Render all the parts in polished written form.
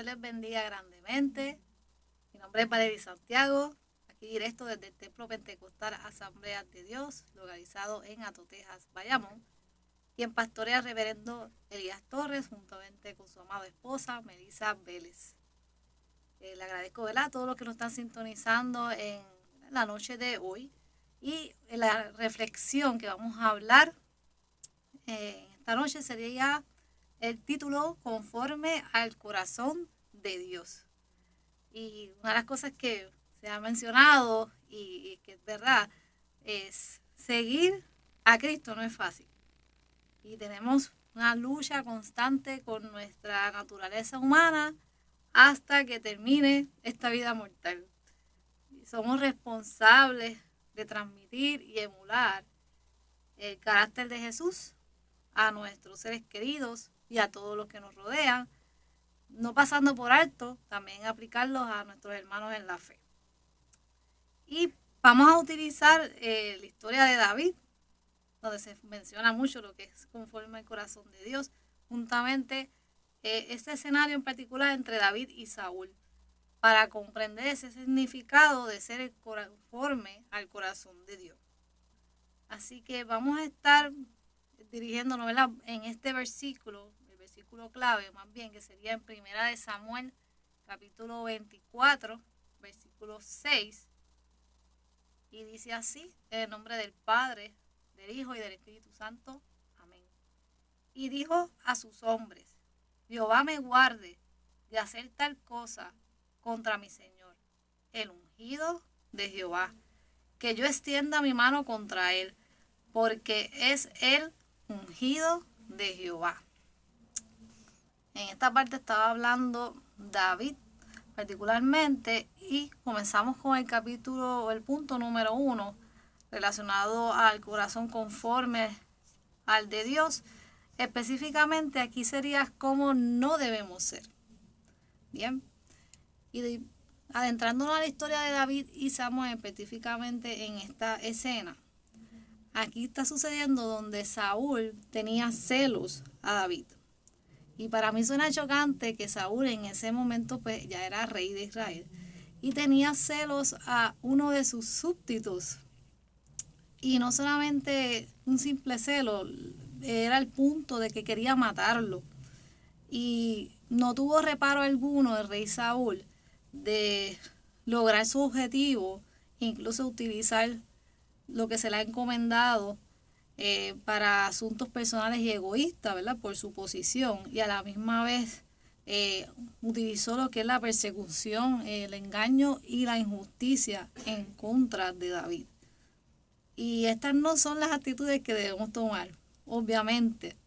Dios les bendiga grandemente. Mi nombre es Valeria Santiago, aquí directo desde el Templo Pentecostal Asamblea de Dios, localizado en Ato, Texas, Bayamón, quien pastorea el reverendo Elías Torres, juntamente con su amada esposa, Melissa Vélez. Le agradezco, ¿verdad?, a todos los que nos están sintonizando en la noche de hoy y en la reflexión que vamos a hablar esta noche sería el título Conforme al corazón de Dios. Y una de las cosas que se ha mencionado y que es verdad es seguir a Cristo no es fácil. Y tenemos una lucha constante con nuestra naturaleza humana hasta que termine esta vida mortal. Y somos responsables de transmitir y emular el carácter de Jesús a nuestros seres queridos y a todos los que nos rodean, no pasando por alto, también aplicarlos a nuestros hermanos en la fe. Y vamos a utilizar la historia de David, donde se menciona mucho lo que es conforme al corazón de Dios, juntamente este escenario en particular entre David y Saúl, para comprender ese significado de ser conforme al corazón de Dios. Así que vamos a estar dirigiéndonos, ¿verdad?, en este versículo, el versículo clave más bien, que sería en Primera de Samuel, capítulo 24, versículo 6, y dice así: en el nombre del Padre, del Hijo y del Espíritu Santo. Amén. Y dijo a sus hombres: Jehová me guarde de hacer tal cosa contra mi Señor, el ungido de Jehová, que yo extienda mi mano contra él, porque es el ungido de Jehová. En esta parte estaba hablando David particularmente, y comenzamos con el capítulo, el punto número 1, relacionado al corazón conforme al de Dios. Específicamente aquí sería cómo no debemos ser. Bien, y adentrándonos a la historia de David y Samuel específicamente en esta escena, aquí está sucediendo donde Saúl tenía celos a David. Y para mí suena chocante que Saúl en ese momento pues ya era rey de Israel y tenía celos a uno de sus súbditos. Y no solamente un simple celo, era el punto de que quería matarlo. Y no tuvo reparo alguno el rey Saúl de lograr su objetivo, incluso utilizar lo que se le ha encomendado para asuntos personales y egoístas, ¿verdad?, por su posición, y a la misma vez utilizó lo que es la persecución, el engaño y la injusticia en contra de David. Y estas no son las actitudes que debemos tomar, obviamente,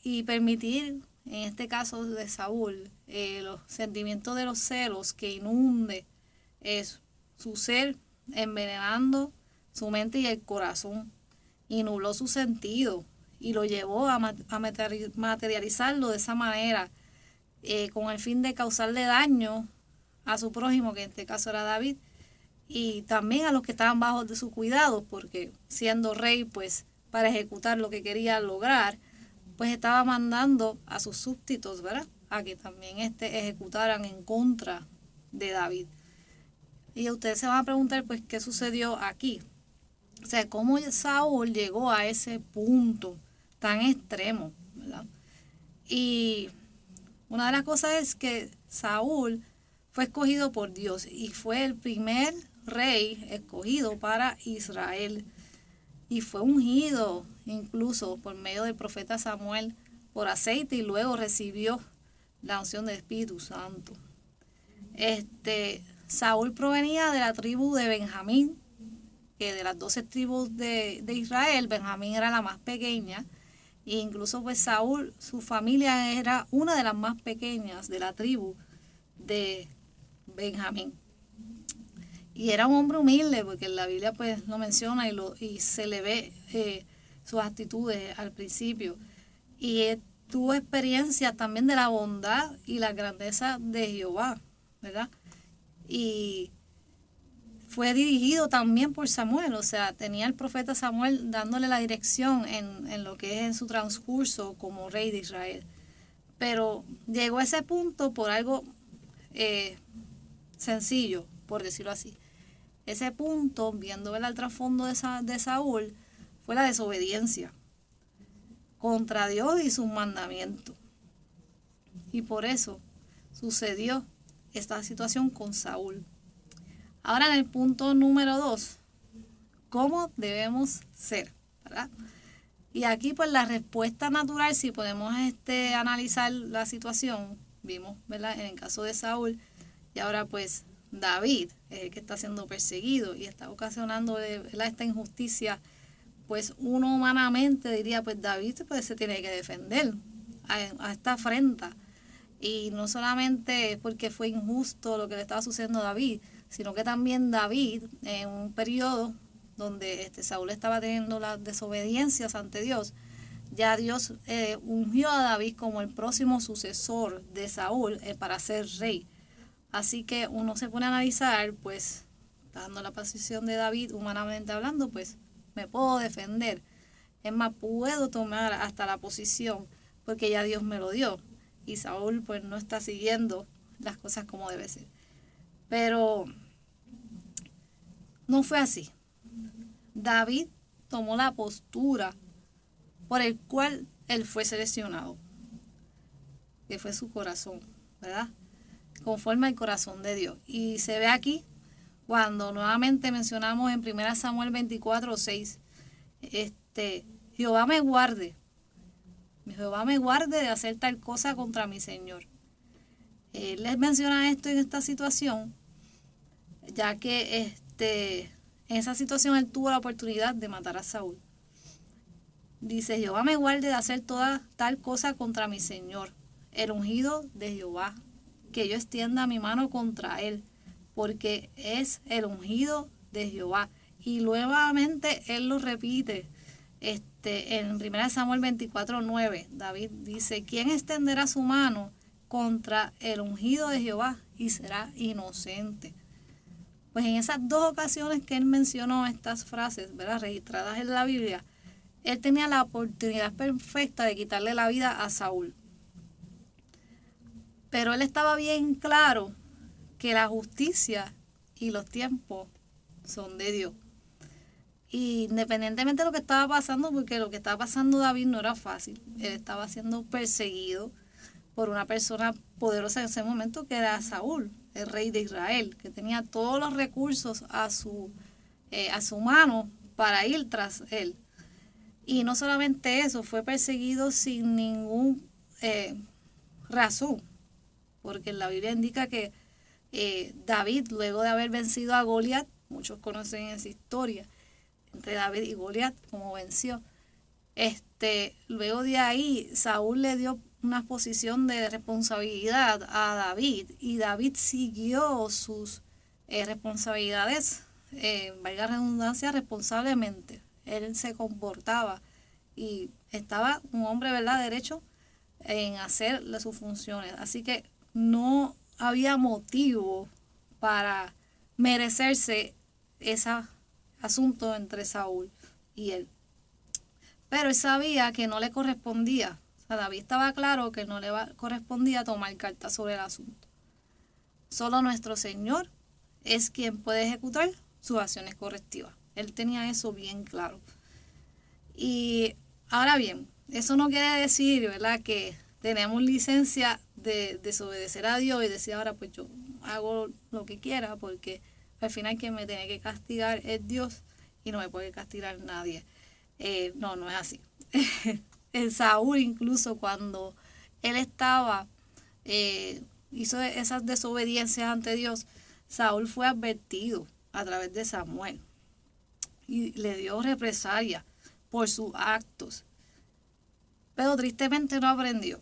y permitir, en este caso de Saúl, los sentimientos de los celos que inunde su ser, envenenando su mente y el corazón, y nubló su sentido y lo llevó a materializarlo de esa manera, con el fin de causarle daño a su prójimo, que en este caso era David, y también a los que estaban bajo de su cuidado, porque siendo rey, pues para ejecutar lo que quería lograr, pues estaba mandando a sus súbditos, ¿verdad?, a que también ejecutaran en contra de David. Y ustedes se van a preguntar, pues, ¿qué sucedió aquí? O sea, cómo Saúl llegó a ese punto tan extremo, ¿verdad? Y una de las cosas es que Saúl fue escogido por Dios y fue el primer rey escogido para Israel. Y fue ungido incluso por medio del profeta Samuel por aceite, y luego recibió la unción del Espíritu Santo. Saúl provenía de la tribu de Benjamín, que de las 12 tribus de Israel, Benjamín era la más pequeña, e incluso pues Saúl, su familia era una de las más pequeñas de la tribu de Benjamín. Y era un hombre humilde, porque la Biblia pues lo menciona y se le ve sus actitudes al principio. Y tuvo experiencia también de la bondad y la grandeza de Jehová, ¿verdad? Y fue dirigido también por Samuel, o sea, tenía el profeta Samuel dándole la dirección en lo que es en su transcurso como rey de Israel. Pero llegó a ese punto por algo sencillo, por decirlo así. Ese punto, viendo el trasfondo de Saúl, fue la desobediencia contra Dios y sus mandamientos. Y por eso sucedió esta situación con Saúl. Ahora en el punto número 2, ¿cómo debemos ser? ¿Verdad? Y aquí pues la respuesta natural, si podemos analizar la situación, vimos, ¿verdad? En el caso de Saúl, y ahora pues David es el que está siendo perseguido y está ocasionando, ¿verdad?, esta injusticia. Pues uno humanamente diría, pues David pues, se tiene que defender a esta afrenta. Y no solamente porque fue injusto lo que le estaba sucediendo a David, sino que también David, en un periodo donde Saúl estaba teniendo las desobediencias ante Dios, ya Dios ungió a David como el próximo sucesor de Saúl para ser rey. Así que uno se pone a analizar, pues, dando la posición de David, humanamente hablando, pues, me puedo defender. Es más, puedo tomar hasta la posición, porque ya Dios me lo dio. Y Saúl, pues, no está siguiendo las cosas como debe ser. Pero no fue así. David tomó la postura por el cual él fue seleccionado, que fue su corazón, ¿verdad? Conforme al corazón de Dios. Y se ve aquí cuando nuevamente mencionamos en 1 Samuel 24:6, Jehová me guarde de hacer tal cosa contra mi Señor. Él les menciona esto en esta situación, ya que en esa situación él tuvo la oportunidad de matar a Saúl. Dice, Jehová me guarde de hacer toda tal cosa contra mi Señor, el ungido de Jehová, que yo extienda mi mano contra él, porque es el ungido de Jehová. Y nuevamente él lo repite en 1 Samuel 24:9. David dice, ¿quién extenderá su mano contra el ungido de Jehová y será inocente? Pues en esas dos ocasiones que él mencionó estas frases, ¿verdad?, registradas en la Biblia, él tenía la oportunidad perfecta de quitarle la vida a Saúl. Pero él estaba bien claro que la justicia y los tiempos son de Dios. Y independientemente de lo que estaba pasando, porque lo que estaba pasando David no era fácil, él estaba siendo perseguido por una persona poderosa en ese momento que era Saúl, el rey de Israel, que tenía todos los recursos a su mano para ir tras él. Y no solamente eso, fue perseguido sin ningún razón, porque en la Biblia indica que David, luego de haber vencido a Goliat, muchos conocen esa historia entre David y Goliat, como venció, luego de ahí Saúl le dio una posición de responsabilidad a David y David siguió sus responsabilidades, valga la redundancia, responsablemente. Él se comportaba y estaba un hombre, ¿verdad?, derecho en hacer sus funciones. Así que no había motivo para merecerse ese asunto entre Saúl y él. Pero él sabía que no le correspondía. O sea, David estaba claro que no le correspondía tomar cartas sobre el asunto. Solo nuestro Señor es quien puede ejecutar sus acciones correctivas. Él tenía eso bien claro. Y ahora bien, eso no quiere decir, ¿verdad?, que tenemos licencia de desobedecer a Dios y decir ahora pues yo hago lo que quiera, porque al final quien me tiene que castigar es Dios y no me puede castigar nadie. No es así. El Saúl, incluso cuando él hizo esas desobediencias ante Dios, Saúl fue advertido a través de Samuel y le dio represalia por sus actos. Pero tristemente no aprendió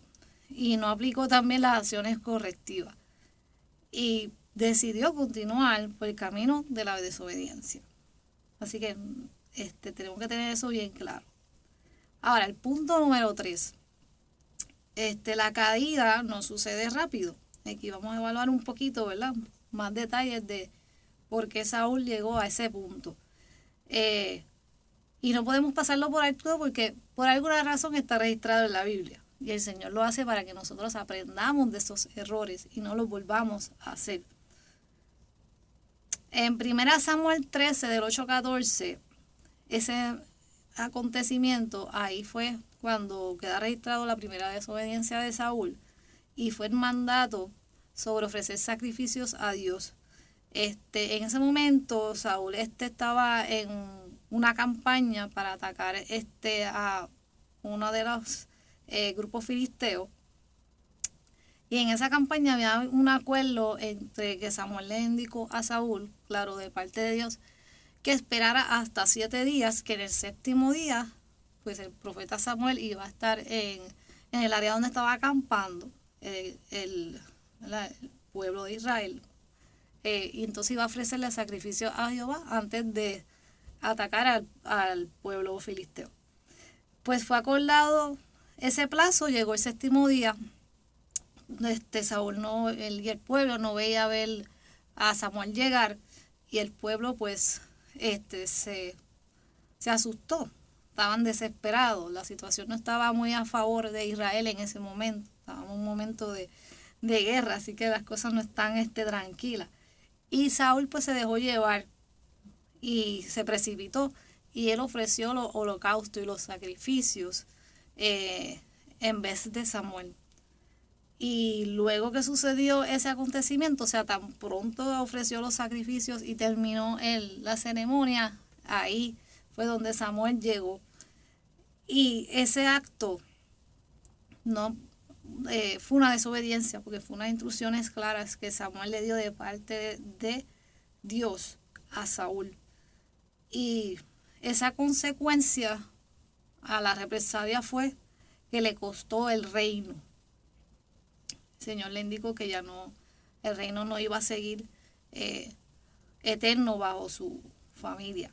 y no aplicó también las acciones correctivas y decidió continuar por el camino de la desobediencia. Así que tenemos que tener eso bien claro. Ahora, el punto número 3. La caída no sucede rápido. Aquí vamos a evaluar un poquito, ¿verdad?, más detalles de por qué Saúl llegó a ese punto. Y no podemos pasarlo por alto porque por alguna razón está registrado en la Biblia. Y el Señor lo hace para que nosotros aprendamos de esos errores y no los volvamos a hacer. En 1 Samuel 13, del 8 al 14, ese acontecimiento, ahí fue cuando queda registrado la primera desobediencia de Saúl y fue el mandato sobre ofrecer sacrificios a Dios. En ese momento Saúl estaba en una campaña para atacar a uno de los grupos filisteos. Y en esa campaña había un acuerdo entre que Samuel le indicó a Saúl, claro, de parte de Dios, que esperara hasta 7 días, que en el séptimo día, pues el profeta Samuel iba a estar en el área donde estaba acampando el pueblo de Israel. Y entonces iba a ofrecerle sacrificio a Jehová antes de atacar al pueblo filisteo. Pues fue acordado ese plazo, llegó el séptimo día. Saúl y el pueblo no veía ver a Samuel llegar, y el pueblo pues se asustó, estaban desesperados, la situación no estaba muy a favor de Israel en ese momento, estaba en un momento de guerra, así que las cosas no están tranquilas. Y Saúl pues se dejó llevar y se precipitó, y él ofreció los holocaustos y los sacrificios en vez de Samuel. Y luego que sucedió ese acontecimiento, o sea, tan pronto ofreció los sacrificios y terminó la ceremonia, ahí fue donde Samuel llegó. Y ese acto no fue una desobediencia, porque fue unas instrucciones claras que Samuel le dio de parte de Dios a Saúl. Y esa consecuencia a la represalia fue que le costó el reino. El Señor le indicó que ya no, el reino no iba a seguir eterno bajo su familia.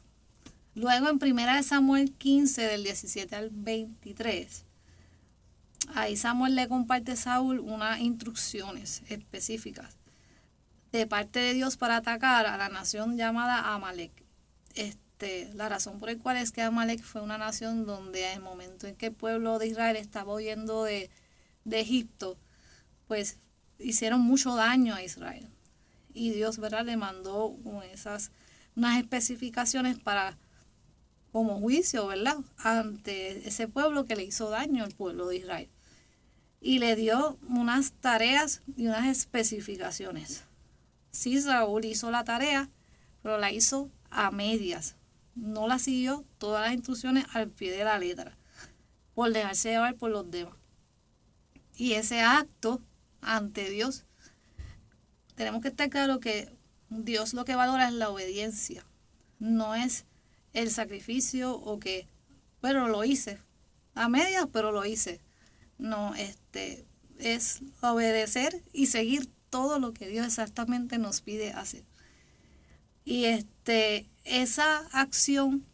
Luego en 1 Samuel 15, del 17 al 23, ahí Samuel le comparte a Saúl unas instrucciones específicas de parte de Dios para atacar a la nación llamada Amalek. La razón por la cual es que Amalek fue una nación donde en el momento en que el pueblo de Israel estaba huyendo de Egipto, pues hicieron mucho daño a Israel. Y Dios, ¿verdad?, le mandó unas especificaciones como juicio, ¿verdad?, ante ese pueblo que le hizo daño al pueblo de Israel. Y le dio unas tareas y unas especificaciones. Sí, Saúl hizo la tarea, pero la hizo a medias. No la siguió todas las instrucciones al pie de la letra, por dejarse llevar por los demás. Y ese acto ante Dios, tenemos que estar claro que Dios lo que valora es la obediencia, no es el sacrificio pero lo hice, a medias, pero lo hice. No, es obedecer y seguir todo lo que Dios exactamente nos pide hacer. Y esa acción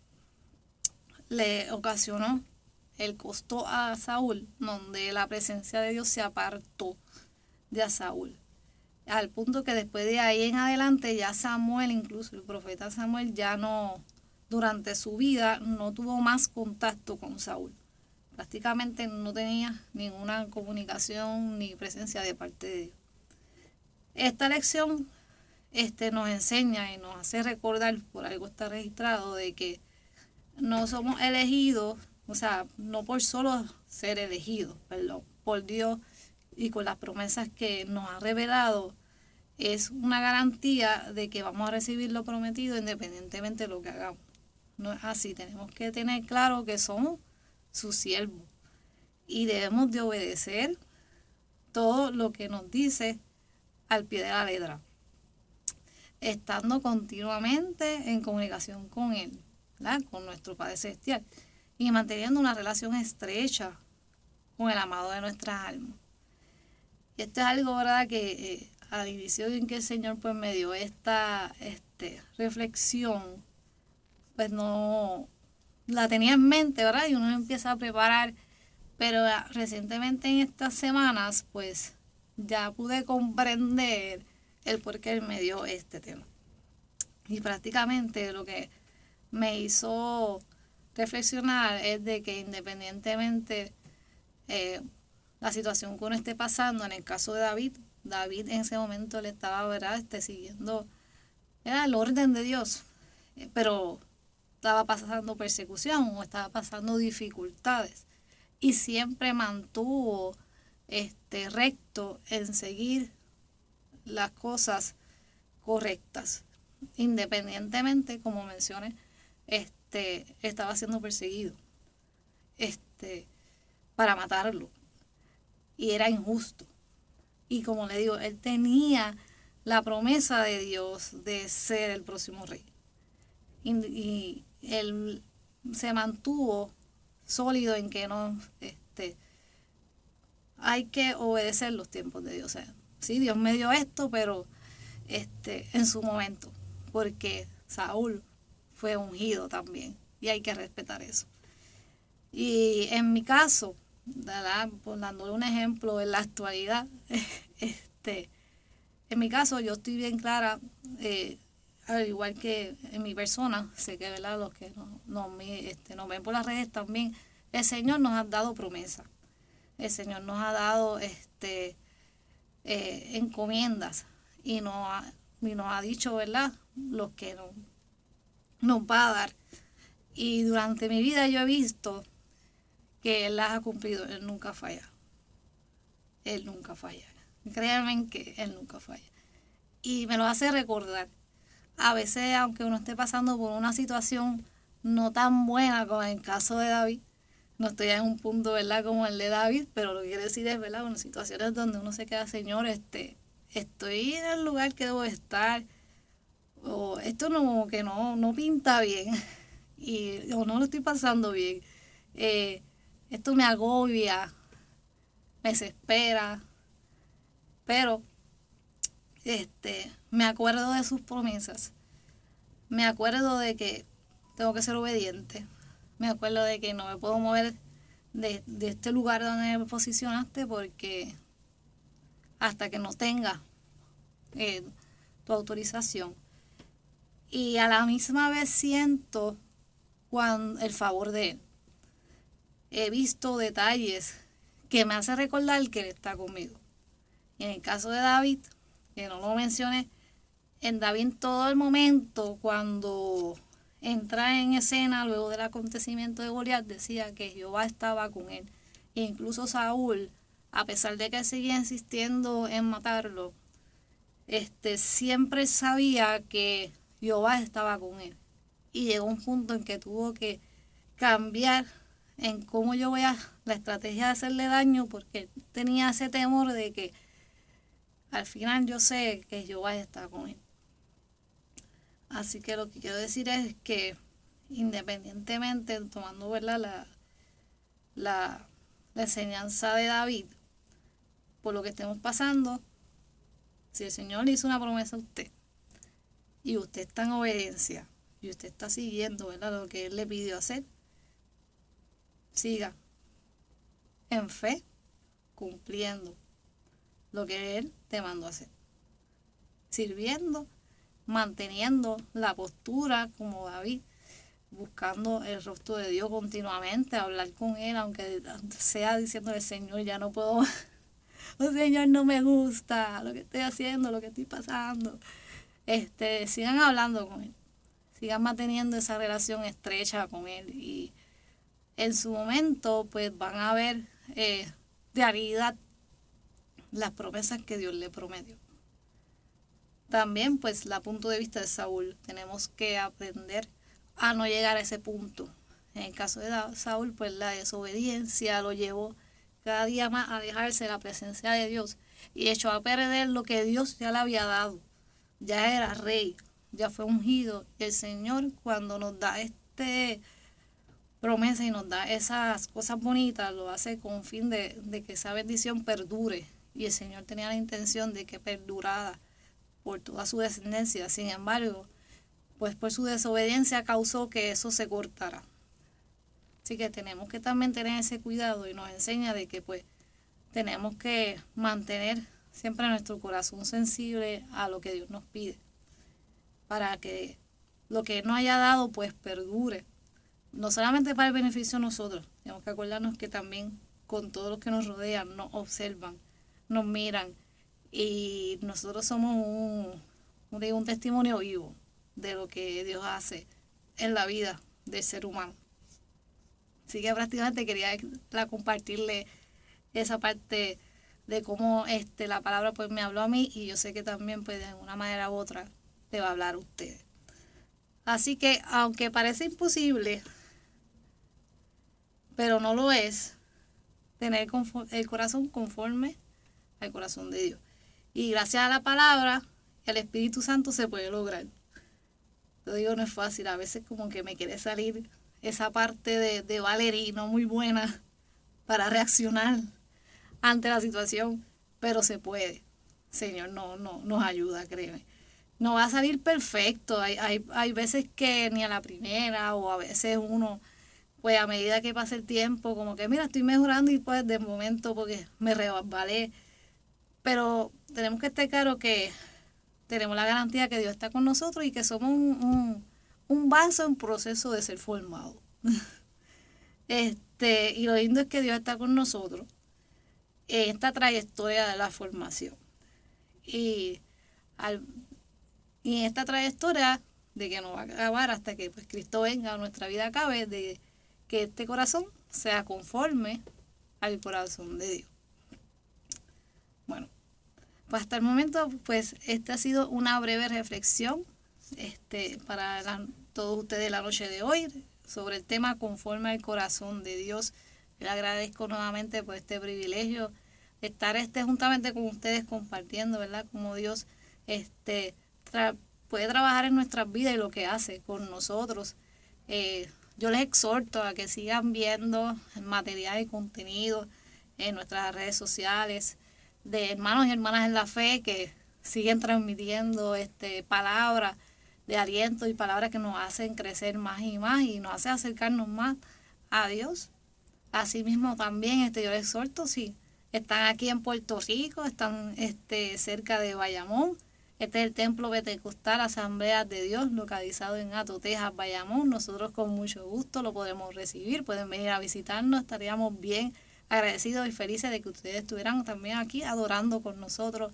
le ocasionó el costo a Saúl, donde la presencia de Dios se apartó de Saúl, al punto que después de ahí en adelante ya Samuel, incluso el profeta Samuel, ya no, durante su vida no tuvo más contacto con Saúl, prácticamente no tenía ninguna comunicación ni presencia de parte de Dios. Esta lección nos enseña y nos hace recordar, por algo está registrado, de que no somos elegidos, o sea, no por solo ser elegidos, por Dios y con las promesas que nos ha revelado, es una garantía de que vamos a recibir lo prometido independientemente de lo que hagamos. No es así, tenemos que tener claro que somos sus siervos y debemos de obedecer todo lo que nos dice al pie de la letra, estando continuamente en comunicación con Él, ¿verdad?, con nuestro Padre Celestial, y manteniendo una relación estrecha con el amado de nuestras almas. Y esto es algo, ¿verdad?, que al inicio en que el Señor pues me dio esta reflexión, pues no la tenía en mente, ¿verdad?, y uno empieza a preparar, pero recientemente en estas semanas pues ya pude comprender el por qué Él me dio este tema. Y prácticamente lo que me hizo reflexionar es de que independientemente la situación que uno esté pasando. En el caso de David, en ese momento le estaba, ¿verdad?, siguiendo, era el orden de Dios, pero estaba pasando persecución o estaba pasando dificultades y siempre mantuvo recto en seguir las cosas correctas, independientemente, como mencioné, estaba siendo perseguido para matarlo y era injusto. Y como le digo, él tenía la promesa de Dios de ser el próximo rey. Y él se mantuvo sólido en que no, hay que obedecer los tiempos de Dios. O sea, sí, Dios me dio esto, pero en su momento, porque Saúl fue ungido también y hay que respetar eso. Y en mi caso, por dándole un ejemplo en la actualidad, en mi caso yo estoy bien clara, al igual que en mi persona, sé que, ¿verdad?, los que nos ven por las redes también, el Señor nos ha dado promesa, el Señor nos ha dado encomiendas y nos ha dicho, ¿verdad?, lo que nos va a dar. Y durante mi vida yo he visto que Él las ha cumplido, Él nunca falla. Él nunca falla. Créanme que Él nunca falla. Y me lo hace recordar. A veces, aunque uno esté pasando por una situación no tan buena como en el caso de David, no estoy en un punto, ¿verdad?, como el de David, pero lo que quiero decir es, ¿verdad?, en situaciones donde uno se queda, Señor, estoy en el lugar que debo estar, o esto no pinta bien, o no lo estoy pasando bien, esto me agobia, me desespera, pero me acuerdo de sus promesas, me acuerdo de que tengo que ser obediente, me acuerdo de que no me puedo mover de este lugar donde me posicionaste, porque hasta que no tenga tu autorización. Y a la misma vez siento el favor de Él. He visto detalles que me hacen recordar que Él está conmigo. Y en el caso de David, que no lo mencioné, en David todo el momento, cuando entra en escena luego del acontecimiento de Goliat, decía que Jehová estaba con él. E incluso Saúl, a pesar de que seguía insistiendo en matarlo, siempre sabía que Jehová estaba con él. Y llegó un punto en que tuvo que cambiar en cómo yo voy a la estrategia de hacerle daño, porque tenía ese temor de que al final yo sé que Jehová está con él. Así que lo que quiero decir es que independientemente, tomando, ¿verdad?, la enseñanza de David, por lo que estemos pasando, si el Señor le hizo una promesa a usted y usted está en obediencia y usted está siguiendo, ¿verdad?, lo que Él le pidió hacer, siga en fe, cumpliendo lo que Él te mandó a hacer, sirviendo, manteniendo la postura como David, buscando el rostro de Dios continuamente, hablar con Él, aunque sea diciéndole, Señor, ya no puedo, oh, Señor, no me gusta lo que estoy haciendo, lo que estoy pasando. Sigan hablando con Él, sigan manteniendo esa relación estrecha con Él, y en su momento pues van a ver realidad las promesas que Dios le prometió. También pues la punto de vista de Saúl, tenemos que aprender a no llegar a ese punto. En el caso de Saúl, pues la desobediencia lo llevó cada día más a alejarse de la presencia de Dios y echó a perder lo que Dios ya le había dado. Ya era rey, ya fue ungido. Y el Señor, cuando nos da promesa y nos da esas cosas bonitas, lo hace con fin de que esa bendición perdure. Y el Señor tenía la intención de que perdurara por toda su descendencia. Sin embargo, pues por su desobediencia causó que eso se cortara. Así que tenemos que también tener ese cuidado, y nos enseña de que pues tenemos que mantener siempre nuestro corazón sensible a lo que Dios nos pide, para que lo que Él nos haya dado pues perdure, no solamente para el beneficio de nosotros, tenemos que acordarnos que también con todos los que nos rodean, nos observan, nos miran y nosotros somos un testimonio vivo de lo que Dios hace en la vida del ser humano. Así que prácticamente quería compartirle esa parte de cómo la palabra pues me habló a mí y yo sé que también pues de una manera u otra le va a hablar a ustedes. Así que aunque parece imposible, pero no lo es, tener el corazón conforme al corazón de Dios. Y gracias a la palabra, el Espíritu Santo se puede lograr. Lo digo, no es fácil, a veces como que me quiere salir esa parte de Valerie no muy buena para reaccionar ante la situación, pero se puede. Señor nos ayuda, créeme. No va a salir perfecto, hay veces que ni a la primera, o a veces uno, pues a medida que pasa el tiempo, como que mira, estoy mejorando y pues de momento porque me resbalé. Pero tenemos que estar claro que tenemos la garantía que Dios está con nosotros y que somos un vaso en proceso de ser formado. Y lo lindo es que Dios está con nosotros en esta trayectoria de la formación. Y en esta trayectoria de que no va a acabar hasta que pues Cristo venga, nuestra vida acabe, de que este corazón sea conforme al corazón de Dios. Bueno, pues hasta el momento, pues esta ha sido una breve reflexión para todos ustedes la noche de hoy sobre el tema conforme al corazón de Dios. Le agradezco nuevamente por este privilegio de estar juntamente con ustedes compartiendo, ¿verdad? Como Dios puede trabajar en nuestras vidas y lo que hace con nosotros. Yo les exhorto a que sigan viendo el material y contenido en nuestras redes sociales de hermanos y hermanas en la fe que siguen transmitiendo palabras de aliento y palabras que nos hacen crecer más y más y nos hacen acercarnos más a Dios. Asimismo también yo les exhorto, si están aquí en Puerto Rico, están cerca de Bayamón, este es el Templo Pentecostal Asambleas de Dios, localizado en Ato, Texas, Bayamón. Nosotros con mucho gusto lo podemos recibir, pueden venir a visitarnos, estaríamos bien agradecidos y felices de que ustedes estuvieran también aquí adorando con nosotros,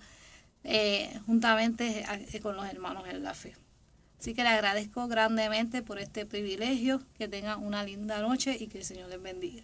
juntamente con los hermanos en la fe. Así que les agradezco grandemente por este privilegio, que tengan una linda noche y que el Señor les bendiga.